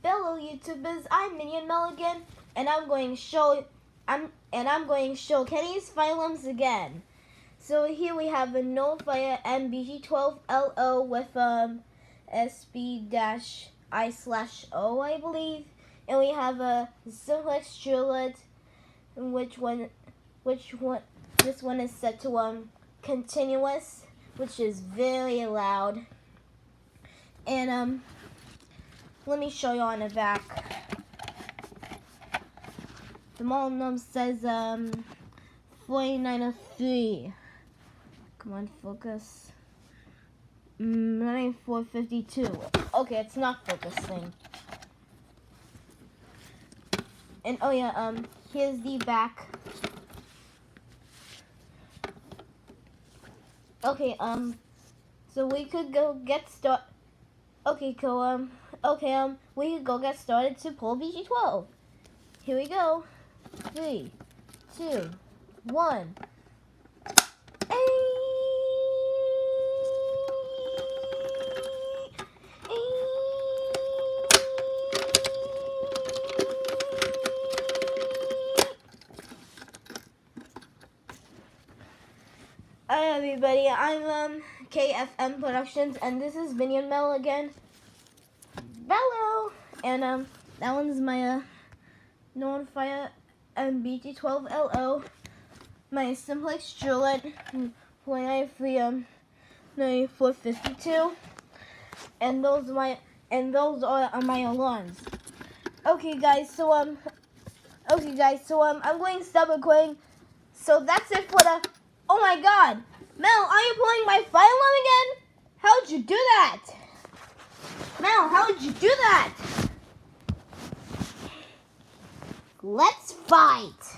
Hello YouTubers, I'm Minion Mulligan, and I'm going to show Kenny's Phylums again. So here we have a Nullfire MBG12LO with SB-I/O, I believe, and we have a Simplex Druid, this one is set to continuous, which is very loud, and let me show you on the back. The model number says 4903. Come on, focus. 9452. Okay, it's not focusing. And oh yeah, here's the back. Okay, so we could go get started. Okay, cool. We could go get started to pull BG12. Here we go. 3, 2, 1. Hi everybody, I'm KFM Productions, and this is Minion Mel again. Bello! And that one's my Nullfire MBG12LO, my Simplex Druid 9452, and those are my alarms. Okay guys, so I'm going to stop recording. So that's it for the. Oh my God, Mel, are you pulling my Phylum again? How'd you do that? Mel, how did you do that? Let's fight.